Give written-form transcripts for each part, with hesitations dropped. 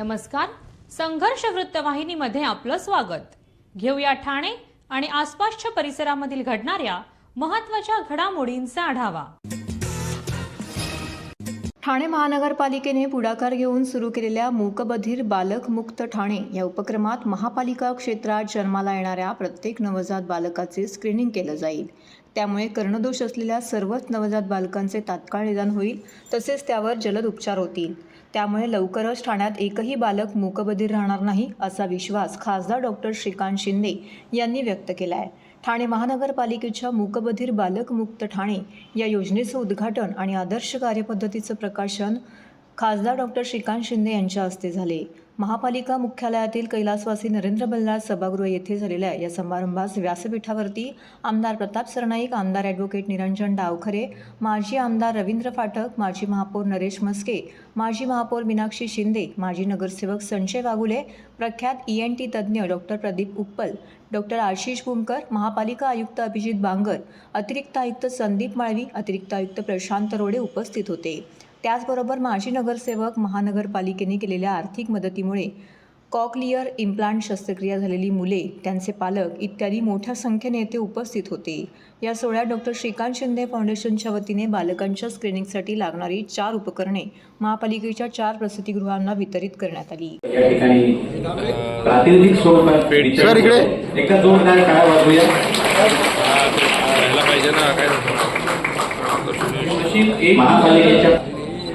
नमस्कार, संघर्ष वृत्तवाहिनीमध्ये आपलं स्वागत। घेऊया ठाणे आणि आसपासच्या परिसरामधील घडणाऱ्या महत्त्वाच्या घडामोडींचा आढावा। ठाणे महानगरपालिकेने पुढाकार घेऊन सुरू केलेल्या मूकबधिर बालक मुक्त ठाणे या उपक्रमात महापालिका क्षेत्रात जन्माला येणाऱ्या प्रत्येक नवजात बालकाचे स्क्रीनिंग केलं जाईल। त्यामुळे कर्णदोष असलेल्या सर्वच नवजात बालकांचे तात्काळ निदान होईल, तसेच त्यावर जलद उपचार होतील। त्यामुळे लवकरच ठाण्यात एकही बालक मूकबधिर राहणार नाही, असा विश्वास खासदार डॉक्टर श्रीकांत शिंदे यांनी व्यक्त केला आहे। ठाणे महानगरपालिकेच्या मूकबधिर बालक मुक्त ठाणे या योजनेचं उद्घाटन आणि आदर्श कार्यपद्धतीचं प्रकाशन खासदार डॉक्टर श्रीकांत शिंदे यांच्या हस्ते झाले। महापालिका मुख्यालयातील कैलासवासी नरेंद्र बल्लाळ सभागृह येथे झालेल्या या समारंभास व्यासपीठावरती आमदार प्रताप सरनाईक, आमदार ॲडव्होकेट निरंजन डावखरे, माजी आमदार रवींद्र फाटक, माजी महापौर नरेश मस्के, माजी महापौर मीनाक्षी शिंदे, माजी नगरसेवक संजय वाघुले, प्रख्यात ENT तज्ज्ञ डॉक्टर प्रदीप उप्पल, डॉक्टर आशिष बुमकर, महापालिका आयुक्त अभिजित बांगर, अतिरिक्त आयुक्त संदीप माळवी, अतिरिक्त आयुक्त प्रशांत रोडे उपस्थित होते। त्याचबरोबर माजी नगरसेवक, महानगरपालिकेने केलेल्या आर्थिक मदतीमुळे कॉक्लिअर इम्प्लांट शस्त्रक्रिया झालेली मुले, त्यांचे पालक इत्यादी मोठ्या संख्येने येथे उपस्थित होते। या सोहळ्यात डॉक्टर श्रीकांत शिंदे फाउंडेशनच्या वतीने बालकांच्या स्क्रीनिंगसाठी लागणारी 4 उपकरणे महापालिकेच्या 4 प्रसूतिगृहांना वितरित करण्यात आली। या ठिकाणी प्रातिनिधिक स्वरूपात एका जोरदार टाळ्या वाजवूया। महापालिकेच्या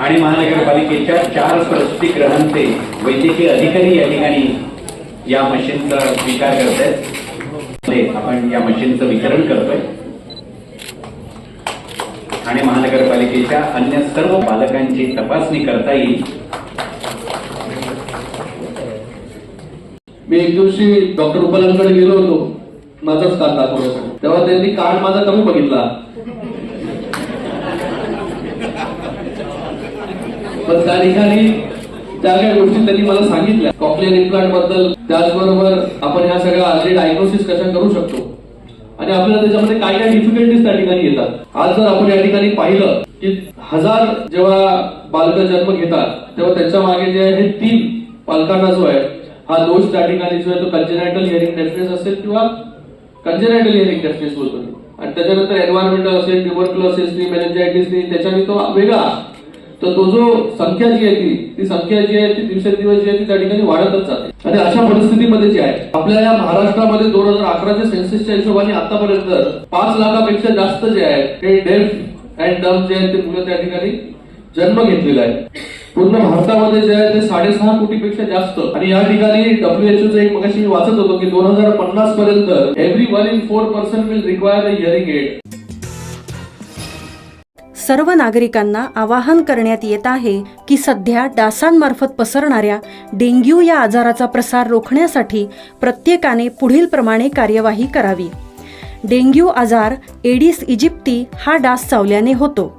आणि महानगरपालिकेच्या 4 प्रसूतिगृहांचे वैद्यकीय अधिकारी या ठिकाणी या मशीनचा स्वीकार करत आहेत। आपण या मशीनचं वितरण करतोय। ठाणे महानगरपालिकेच्या अन्य सर्व बालकांची तपासणी करता येईल। मी एक दिवशी डॉक्टर उप्पलांकडे गेलो होतो माझाच कार्ड दाखवण्यासाठी, तेव्हा त्यांनी कार्ड माझा कमी बघितला, पण त्या ठिकाणी त्या काही गोष्टी त्यांनी मला सांगितल्या कॉक्लिअर इम्प्लांट बद्दल, त्याचबरोबर आपण ह्या सगळ्या अर्ली डायग्नोसिस कशा करू शकतो आणि आपल्याला त्याच्यामध्ये काय काय डिफिकल्टीज त्या ठिकाणी येतात। आज जर आपण या ठिकाणी पाहिलं की 1000 जेव्हा बालक जन्म घेतात तेव्हा त्याच्या मागे जे आहे 3 पालकांना जो आहे हा दोष त्या ठिकाणी जो आहे तो कंजेनायटल हिअरिंग डेफनेस असेल किंवा कंजेनायटल हिअरिंग डेफनेस बोलतो, आणि त्याच्यानंतर एन्व्हायरमेंटल असेल, ट्युबरक्युलोसिस, मेनिंजायटिस, त्याच्याने तो वेगळा। तर तो जो संख्या जी आहे ती संख्या जी आहे ती दिवसेंदिवस जी आहे ती त्या ठिकाणी वाढतच जाते। आणि अशा परिस्थितीमध्ये जे आहे आपल्या या महाराष्ट्रामध्ये 2011च्या सेन्ससच्या हिशोबाने आतापर्यंत 5 लाखापेक्षा जास्त जे आहे ते डेफ अँड डम्ब जे आहे ते मुलं त्या ठिकाणी जन्म घेतलेला आहे। पूर्ण भारतामध्ये जे आहे ते 6.5 कोटीपेक्षा जास्त। आणि या ठिकाणी WHO एक मगाशी मी वाचत होतो की 2050 पर्यंत every 1 in 4 person will require a hearing aid. सर्व नागरिकांना आवाहन करण्यात येत आहे की सध्या डासांमार्फत पसरणाऱ्या डेंग्यू या आजाराचा प्रसार रोखण्यासाठी प्रत्येकाने पुढील प्रमाणे कार्यवाही करावी। डेंग्यू आजार एडिस इजिप्ती हा डास चावल्याने होतो।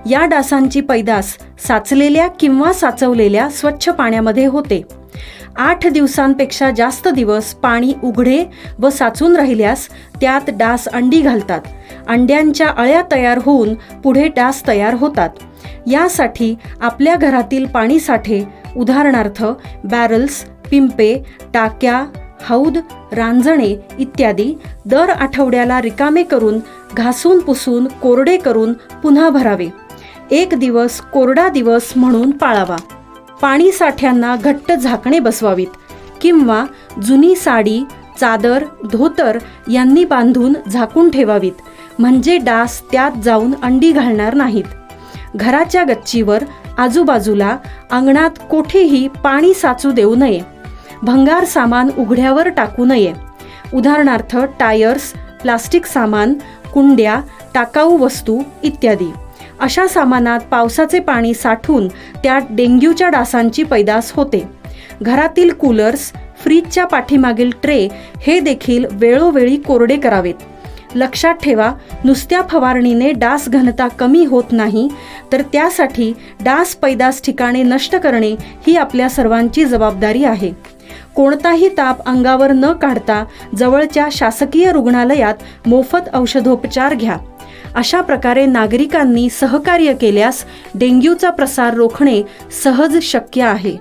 या डासांची पैदास साचलेल्या किंवा साचवलेल्या स्वच्छ पाण्यामध्ये होते। 8 दिवसांपेक्षा जास्त दिवस पाणी उघडे व साचून राहिल्यास त्यात डास अंडी घालतात। अंड्यांच्या अळ्या तयार होऊन पुढे डास तयार होतात। यासाठी आपल्या घरातील पाणी साठे, उदाहरणार्थ बॅरल्स, पिंपे, टाक्या, हौद, रांजणे इत्यादी दर आठवड्याला रिकामे करून घासून पुसून कोरडे करून पुन्हा भरावे। 1 दिवस कोरडा दिवस म्हणून पाळावा। पाणी साठ्यांना घट्ट झाकणे बसवावीत किंवा जुनी साडी, चादर, धोतर यांनी बांधून झाकून ठेवावीत, म्हणजे डास त्यात जाऊन अंडी घालणार नाहीत। घराच्या गच्चीवर, आजूबाजूला, अंगणात कोठेही पाणी साचू देऊ नये। भंगार सामान उघड्यावर टाकू नये, उदाहरणार्थ टायर्स, प्लास्टिक सामान, कुंड्या, टाकाऊ वस्तू इत्यादी। अशा सामानात पावसाचे पाणी साठून त्यात डेंग्यूच्या डासांची पैदास होते। घरातील कूलर्स, फ्रीजच्या पाठीमागील ट्रे हे देखील वेळोवेळी कोरडे करावेत। लक्षात ठेवा, नुसत्या फवारणीने डास घनता कमी होत नाही, तर त्यासाठी डास पैदास ठिकाणे नष्ट करणे ही आपल्या सर्वांची जबाबदारी आहे। कोणताही ताप अंगावर न काढता जवळच्या शासकीय रुग्णालयात मोफत औषधोपचार घ्या। अशा प्रकारे नागरिकांनी सहकार्य केल्यास डेंग्यूचा प्रसार रोखणे सहज शक्य आहे।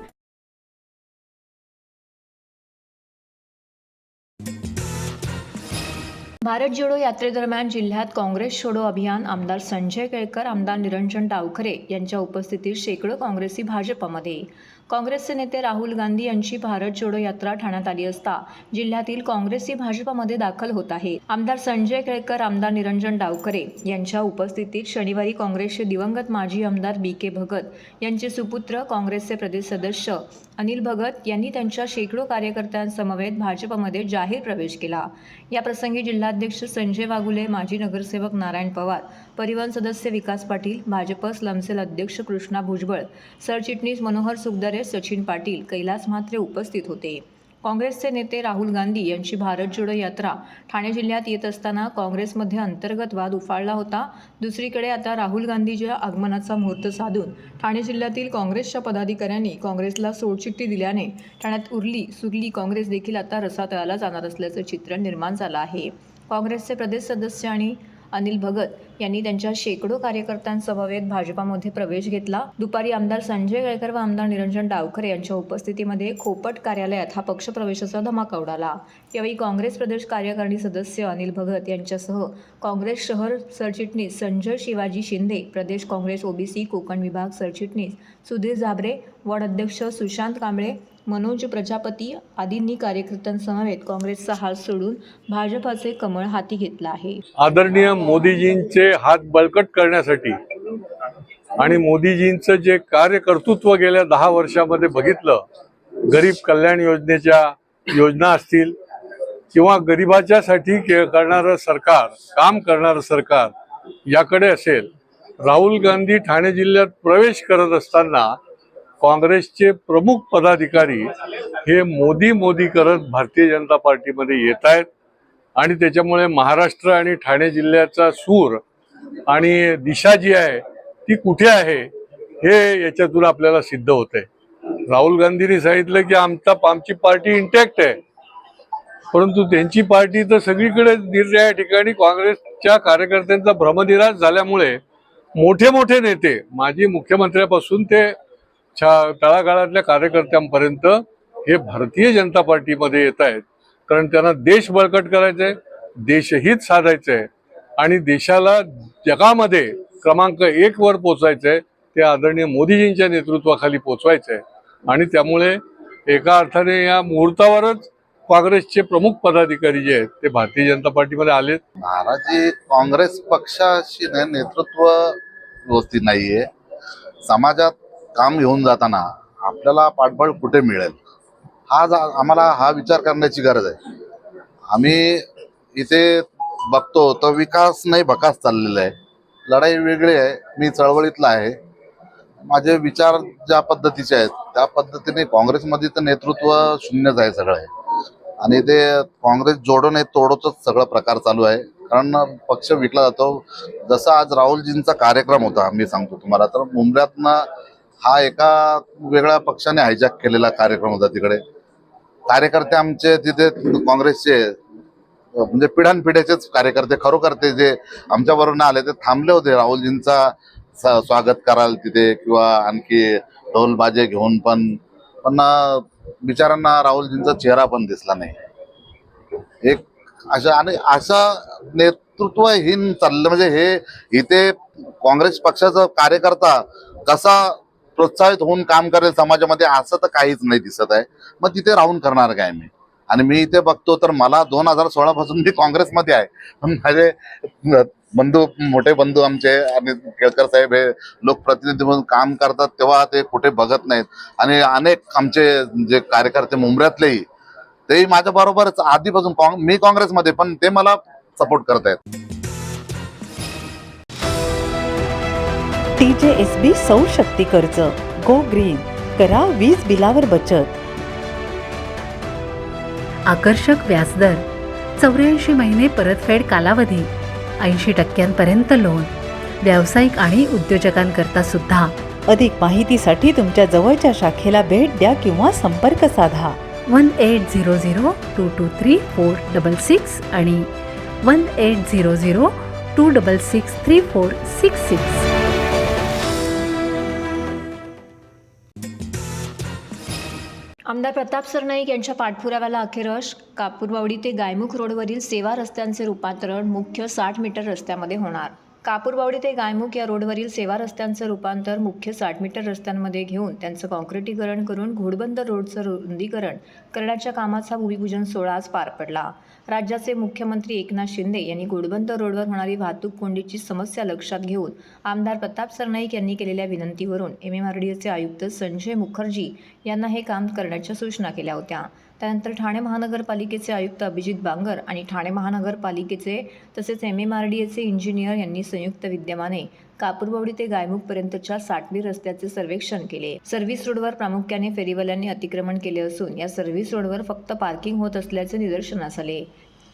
भारत जोडो यात्रेदरम्यान जिल्ह्यात काँग्रेस छोडो अभियान आमदार संजय केळकर, आमदार निरंजन डावखरे यांच्या उपस्थितीत शेकडो काँग्रेसी भाजपमध्ये. काँग्रेसचे नेते राहुल गांधी यांची भारत जोडो यात्रा ठाण्यात आली असता जिल्ह्यातील काँग्रेसी भाजपमध्ये दाखल होत आहे. आमदार संजय केळकर, आमदार निरंजन डावखरे यांच्या उपस्थितीत शनिवारी काँग्रेसचे दिवंगत माजी आमदार BK भगत यांचे सुपुत्र, काँग्रेसचे प्रदेश सदस्य अनिल भगत यांनी त्यांच्या शेकडो कार्यकर्त्यांसमवेत भाजपमध्ये जाहीर प्रवेश केला. या प्रसंगी जिल्हाध्यक्ष संजय वाघुले, माजी नगरसेवक नारायण पवार, परिवहन सदस्य विकास पाटील, भाजप स्लमसेल अध्यक्ष कृष्णा भुजबळ, सरचिटणीस मनोहर सुखदरे, सचिन पाटील, कैलास म्हात्रे उपस्थित होते. काँग्रेसचे नेते राहुल गांधी यांची भारत जोडो यात्रा ठाणे जिल्ह्यात येत असताना काँग्रेसमध्ये अंतर्गत वाद उफाळला होता. दुसरीकडे आता राहुल गांधीच्या आगमनाचा मुहूर्त साधून ठाणे जिल्ह्यातील काँग्रेसच्या पदाधिकाऱ्यांनी काँग्रेसला सोडचिठ्ठी दिल्याने ठाण्यात उरली सुरली काँग्रेस देखील आता रसातळाला जाणार असल्याचं चित्र निर्माण झालं आहे. काँग्रेसचे प्रदेश सदस्य आणि अनिल भगत यांनी त्यांच्या शेकडो कार्यकर्त्यांसमवेत भाजपामध्ये प्रवेश घेतला. दुपारी आमदार संजय केळकर व आमदार निरंजन डावखरे यांच्या उपस्थितीमध्ये खोपट कार्यालयात हा पक्षप्रवेशाचा धमाका उडाला. यावेळी काँग्रेस प्रदेश कार्यकारिणी सदस्य अनिल भगत यांच्यासह काँग्रेस शहर सरचिटणीस संजय शिवाजी शिंदे, प्रदेश काँग्रेस OBC कोकण विभाग सरचिटणीस सुधीर झाबरे, वॉर्ड अध्यक्ष सुशांत कांबळे, मनोज प्रजापती आदींनी कार्यकर्त्यांसमवेत काँग्रेसचा हात सोडून भाजपाचे कमळ हाती घेतला आहे. आदरणीय मोदीजींचे हात बळकट करण्यासाठी आणि मोदीजींचं जे कार्यकर्तृत्व गेल्या 10 वर्षामध्ये बघितलं, गरीब कल्याण योजनेच्या योजना असतील किंवा गरिबाच्यासाठी करणारं सरकार, काम करणारं सरकार याकडे असेल. राहुल गांधी ठाणे जिल्ह्यात प्रवेश करत असताना काँग्रेसचे प्रमुख पदाधिकारी हे मोदी करत भारतीय जनता पार्टीमध्ये येत आहेत आणि त्याच्यामुळे महाराष्ट्र आणि ठाणे जिल्ह्याचा सूर आणि दिशा जी आहे ती कुठे आहे हे याच्यातून आपल्याला सिद्ध होतंय. राहुल गांधींनी सांगितलं की आमची पार्टी इंटॅक्ट आहे, परंतु त्यांची पार्टी तर सगळीकडे निरनिराळ्या ठिकाणी काँग्रेसच्या कार्यकर्त्यांचा भ्रमनिरास झाल्यामुळे मोठे नेते, माजी मुख्यमंत्र्यापासून ते तळागाळातल्या कार्यकर्त्यांपर्यंत हे भारतीय जनता पार्टीमध्ये येत आहेत. कारण त्यांना देश बळकट करायचा आहे, देशहित साधायचं आहे आणि देशाला जगामध्ये क्रमांक 1 वर पोचायचं आहे. ते आदरणीय मोदीजींच्या नेतृत्वाखाली पोचवायचं आहे आणि त्यामुळे एका अर्थाने या मुहूर्तावरच काँग्रेसचे प्रमुख पदाधिकारी जे आहेत ते भारतीय जनता पार्टीमध्ये आलेत. महाराजी काँग्रेस पक्षाशी नेतृत्व व्यवस्थित नाहीये. समाजात काम घेऊन जाताना आपल्याला पाठबळ कुठे मिळेल आम्हाला विचार करण्याची गरज आहे. आम्ही इथे बघतो तर विकास नाही भकास चाललेला आहे. लढाई वेगळी आहे. मी चळवळीतला आहे. माझे विचार ज्या पद्धतीचे आहेत त्या पद्धतीने काँग्रेसमध्ये तर नेतृत्व शून्यच आहे सगळं आहे आणि ते काँग्रेस जोडो नाही तोडोच सगळं प्रकार चालू आहे. कारण पक्ष विकला जातो. जसं आज राहुलजींचा कार्यक्रम होता, मी सांगतो तुम्हाला, तर मुंबईतनं हा एका वेगळ्या पक्षाने हायजॅक केलेला कार्यक्रम होता. तिकडे कार्यकर्ते आमचे तिथे काँग्रेसचे म्हणजे पिढ्यानपिढ्याचेच कार्यकर्ते खरोखर ते जे आमच्याबरोबर आले ते थांबले होते राहुलजींचा स्वागत कराल तिथे किंवा आणखी ढोल बाजे घेऊन, पण बिचारांना राहुलजींचा चेहरा पण दिसला नाही. एक अशा नेतृत्वहीन चाललं. म्हणजे हे इथे काँग्रेस पक्षाचा कार्यकर्ता कसा प्रोत्साहित होऊन काम करेल समाजामध्ये असं तर काहीच नाही दिसत आहे. मग तिथे राहून करणार काय मी? आणि मी इथे बघतो तर मला 2016 पासून मी काँग्रेसमध्ये आहे. पण माझे मोठे बंधू आमचे आणि केळकर साहेब हे लोकप्रतिनिधी म्हणून काम करतात तेव्हा ते कुठे बघत नाहीत. आणि अनेक आमचे जे कार्यकर्ते मुंबईतलेही तेही माझ्या बरोबरच आधीपासून मी काँग्रेसमध्ये, पण ते मला सपोर्ट करतायत. TJSB सौर शक्ती कर्ज, गो ग्रीन, करा वीज बिलावर बचत. आकर्षक व्याजदर, 84 महिने परतफेड कालावधी, 80% लोन, व्यावसायिक आणि उद्योजकांकरता सुद्धा. अधिक माहितीसाठी तुमच्या जवळच्या शाखेला भेट द्या किंवा संपर्क साधा. 1800-223-466 आणि 1800-266-3466. आमदार प्रताप सरनाईक यांच्या पाठपुराव्याला अखेर यश. कापूरबावडी ते गायमुख रोडवरील सेवा रस्त्यांचे रूपांतरण मुख्य 60 मीटर रस्त्यामध्ये होणार. कापूरबावडी ते गायमुख या रोडवरील सेवा रस्त्यांचं रूपांतर मुख्य 60 मीटर रस्त्यांमध्ये घेऊन त्यांचं काँक्रिटीकरण करून घोडबंदर रोडचं रुंदीकरण करण्याच्या कामाचा भूमिपूजन सोहळा आज पार पडला. राज्याचे मुख्यमंत्री एकनाथ शिंदे यांनी घोडबंदर रोडवर होणारी वाहतूक कोंडीची समस्या लक्षात घेऊन आमदार प्रताप सरनाईक यांनी केलेल्या विनंतीवरून MMRDAचे आयुक्त संजय मुखर्जी यांना हे काम करण्याच्या सूचना केल्या होत्या. त्यानंतर ठाणे महानगरपालिकेचे आयुक्त अभिजित बांगर आणि ठाणे महानगरपालिकेचे तसेच MMRDAचे इंजिनियर यांनी संयुक्त विद्यमाने कापूरबावडी ते गायमुखपर्यंतच्या 60 रस्त्याचे सर्वेक्षण केले. सर्व्हिस रोडवर प्रामुख्याने फेरीवाल्यांनी अतिक्रमण केले असून या सर्व्हिस रोडवर फक्त पार्किंग होत असल्याचे निदर्शनास आले.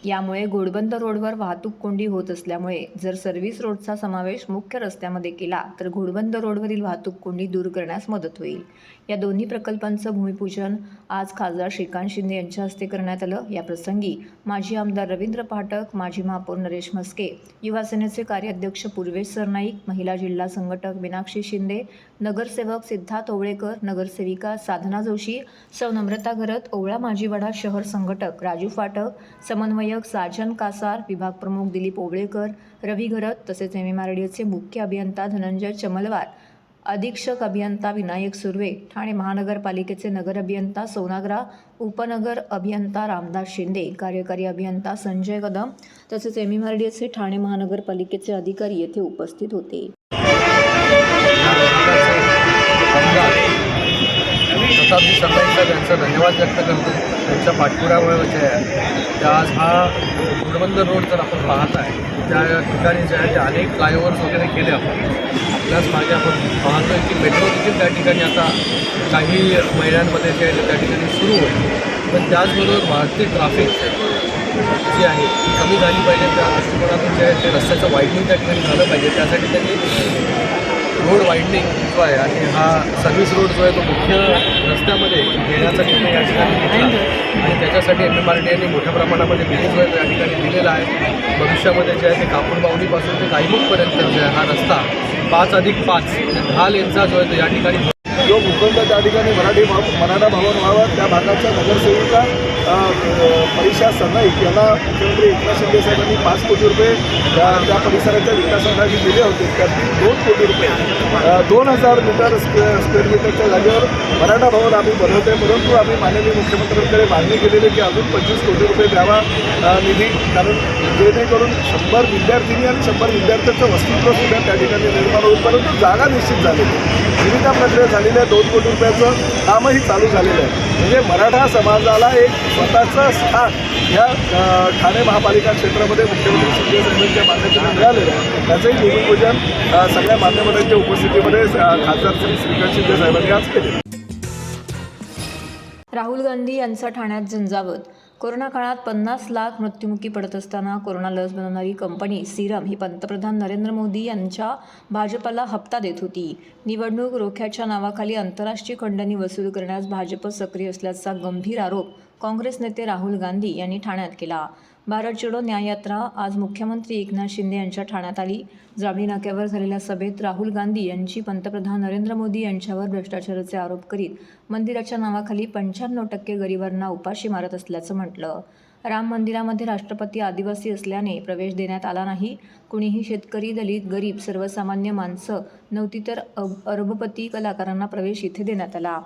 यामुळे घोडबंदर रोडवर वाहतूक कोंडी होत असल्यामुळे जर सर्व्हिस रोडचा समावेश मुख्य रस्त्यामध्ये केला तर घोडबंदर रोडवरील वाहतूक कोंडी दूर करण्यास मदत होईल. या दोन्ही प्रकल्पांचं भूमिपूजन आज खासदार श्रीकांत शिंदे यांच्या हस्ते करण्यात आलं. या प्रसंगी माजी आमदार रवींद्र पाठक, माजी महापौर नरेश म्हस्के, युवा सेनेचे कार्याध्यक्ष पूर्वेश सरनाईक, महिला जिल्हा संघटक मीनाक्षी शिंदे, नगरसेवक सिद्धार्थ ओवळेकर, नगरसेविका साधना जोशी, सौ नम्रता घरत, ओवळा माजीवाडा शहर संघटक राजू फाटक, समन्वयक साजन कासार, विभाग प्रमुख दिलीप ओवळेकर, रवी घरत तसेच MMRDAचे मुख्य अभियंता धनंजय चमलवार, अधीक्षक अभियंता विनायक सुर्वे, ठाणे महानगरपालिकेचे नगर अभियंता सोनाग्रा, उपनगर अभियंता रामदास शिंदे, कार्यकारी अभियंता संजय कदम तसेच MMRDAचे ठाणे महानगरपालिकेचे अधिकारी येथे उपस्थित होते. प्रतापजी सरनाईक साहेब यांचा धन्यवाद व्यक्त करतो. त्यांच्या पाठपुराव्यामुळे जे आहे त्या आज हा घोडबंदर रोड जर आपण पाहत आहे त्या ठिकाणी जे आहे ते अनेक फ्लायओव्हर्स वगैरे केले आपण. आपल्याच मागे आपण पाहतोय की मेट्रो देखील त्या ठिकाणी आता काही महिन्यांमध्ये जे आहे त्या ठिकाणी सुरू होईल. पण त्याचबरोबर वाढती ट्रॅफिक जी आहे ती कमी झाली पाहिजे. त्या दृष्टिकोनातून जे आहे ते रस्त्याचं वाईडनिंग त्या ठिकाणी झालं पाहिजे. त्यासाठी त्यांनी रोड वाईडनिंग जो आहे आणि हा सर्व्हिस रोड जो आहे तो मुख्य रस्त्यामध्ये घेण्याचा निर्णय या ठिकाणी घेतला आणि त्याच्यासाठी MMRDAने मोठ्या प्रमाणामध्ये निधी जो आहे तो या ठिकाणी दिलेला आहे. भविष्यामध्ये जे आहे ते कापूरबावडीपासून ते गायमुखपर्यंत जे आहे हा रस्ता 5+5 10 लेनचा जो आहे तो या ठिकाणी जो भूखंड त्या ठिकाणी मराठा भवन व्हावं त्या भागाच्या नगरसेविका परीक्षा सरनाईक यांना मुख्यमंत्री एकनाथ शिंदे साहेबांनी 5 कोटी रुपये त्या परिसराच्या विकासासाठी दिले होते. त्यातील 2 कोटी रुपये 2000 मीटर स्क्वेअर मीटरच्या जागेवर मराठा भवन आम्ही बनवतो आहे. परंतु आम्ही माननीय मुख्यमंत्र्यांकडे मागणी केलेली की अजून 25 कोटी रुपये द्यावा निधी, कारण जेणेकरून 100 विद्यार्थिनी आणि 100 विद्यार्थ्यांचं वसतिगृहसुद्धा त्या ठिकाणी निर्माण होईल. परंतु जागा निश्चित झालेली निविदा प्रक्रिया झालेली आहे. 2 कोटी रुपयाचं कामही चालू झालेलं आहे. म्हणजे मराठा समाजाला एक स्वतःचं स्थान या ठाणे महापालिका क्षेत्रामध्ये मुख्यमंत्री शिंदे साहेबांच्या मान्यतेने मिळालेलं आहे. त्याचंही भूमिपूजन सगळ्या मान्यवरांच्या उपस्थितीमध्ये खासदार श्री श्रीकांत शिंदे साहेबांनी आज केले. राहुल गांधी यांचा ठाण्यात झंझावत. कोरोना काळात 50 लाख मृत्युमुखी पडत असताना कोरोना लस बनवणारी कंपनी सीरम ही पंतप्रधान नरेंद्र मोदी यांच्या भाजपला हप्ता देत होती. निवडणूक रोख्याच्या नावाखाली आंतरराष्ट्रीय खंडणी वसूल करण्यास भाजप सक्रिय असल्याचा गंभीर आरोप काँग्रेस नेते राहुल गांधी यांनी ठाण्यात केला. भारत जोडो न्याययात्रा आज मुख्यमंत्री एकनाथ शिंदे यांच्या ठाण्यात आली. जांभळी नाक्यावर झालेल्या सभेत राहुल गांधी यांची पंतप्रधान नरेंद्र मोदी यांच्यावर भ्रष्टाचाराचे आरोप करीत मंदिराच्या नावाखाली 95% गरिबांना उपाशी मारत असल्याचं म्हटलं. राम मंदिरामध्ये राष्ट्रपती आदिवासी असल्याने प्रवेश देण्यात आला नाही. कुणीही शेतकरी, दलित, गरीब, सर्वसामान्य माणसं नव्हती तर अरबपती कलाकारांना प्रवेश इथे देण्यात आला.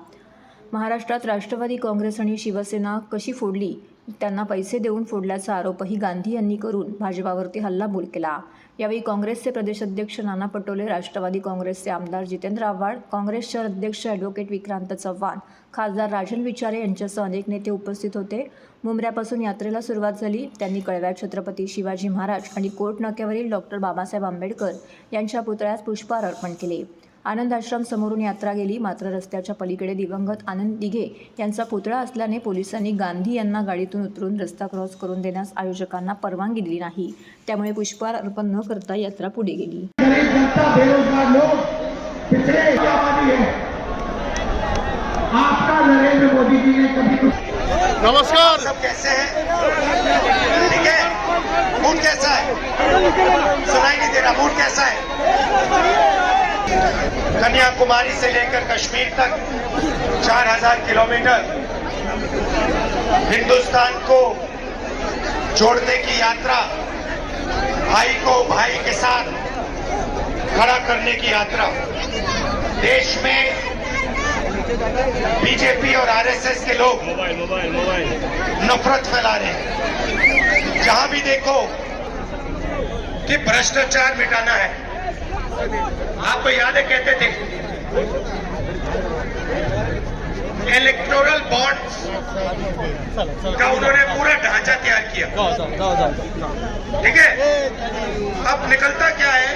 महाराष्ट्रात राष्ट्रवादी काँग्रेस आणि शिवसेना कशी फोडली, त्यांना पैसे देऊन फोडल्याचा आरोपही गांधी यांनी करून भाजपावरती हल्लाबोल केला. यावेळी काँग्रेसचे प्रदेशाध्यक्ष नाना पटोले, राष्ट्रवादी काँग्रेसचे आमदार जितेंद्र आव्हाड, काँग्रेस शहर अध्यक्ष ॲडव्होकेट विक्रांत चव्हाण, खासदार राजन विचारे यांच्यासह अनेक नेते उपस्थित होते. मुंब्र्यापासून यात्रेला सुरुवात झाली. त्यांनी कळव्यात छत्रपती शिवाजी महाराज आणि कोर्ट नाक्यावरील डॉक्टर बाबासाहेब आंबेडकर यांच्या पुतळ्यास पुष्पहार अर्पण केले. आनंद आश्रम समोरून यात्रा गेली. मात्र रस्त्याच्या पलीकडे दिवंगत आनंद दिघे यांचा पुतळा असल्याने पोलिसांनी गांधी यांना गाडीतून उतरून रस्ता क्रॉस करून देण्यास आयोजकांना परवानगी दिली नाही. त्यामुळे पुष्पहार अर्पण न करता यात्रा पुढे गेली. नमस्कार. सब कैसे हैं? ठीक है. मूड कैसा है? सुनाई नहीं दे रहा. मूड कैसा है? कन्याकुमारी से लेकर कश्मीर तक 4000 किलोमीटर हिंदुस्तान को जोड़ने की यात्रा, भाई को भाई के साथ खड़ा करने की यात्रा। देश में बीजेपी और आरएसएस के लोग नफरत फैला रहे हैं। जहां भी देखो कि भ्रष्टाचार मिटाना है। आपको याद है कहते थे इलेक्टोरल बॉन्ड्स का उन्होंने पूरा ढांचा तैयार किया, ठीक है। अब निकलता क्या है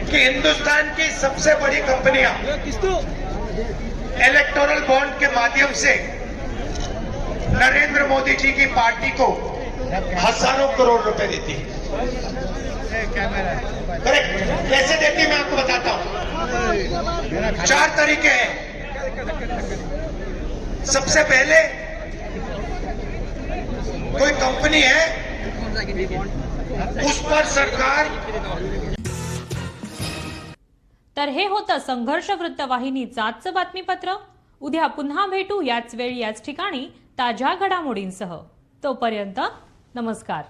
कि हिंदुस्तान की सबसे बड़ी कंपनियां इलेक्टोरल बॉन्ड के माध्यम से नरेंद्र मोदी जी की पार्टी को हजारों करोड़ रुपए देती है। करेक्ट, कैसे देती मैं आपको बताता हूं। 4 तरीके हैं। सबसे पहले कोई कंपनी है, उस पर सरकार। तर हे होतं संघर्ष वृत्तवाहिनीचं आजचं बातमीपत्र। उद्या पुन्हा भेटू याच वेळी याच ठिकाणी ताज्या घडामोडींसह। तोपर्यंत नमस्कार।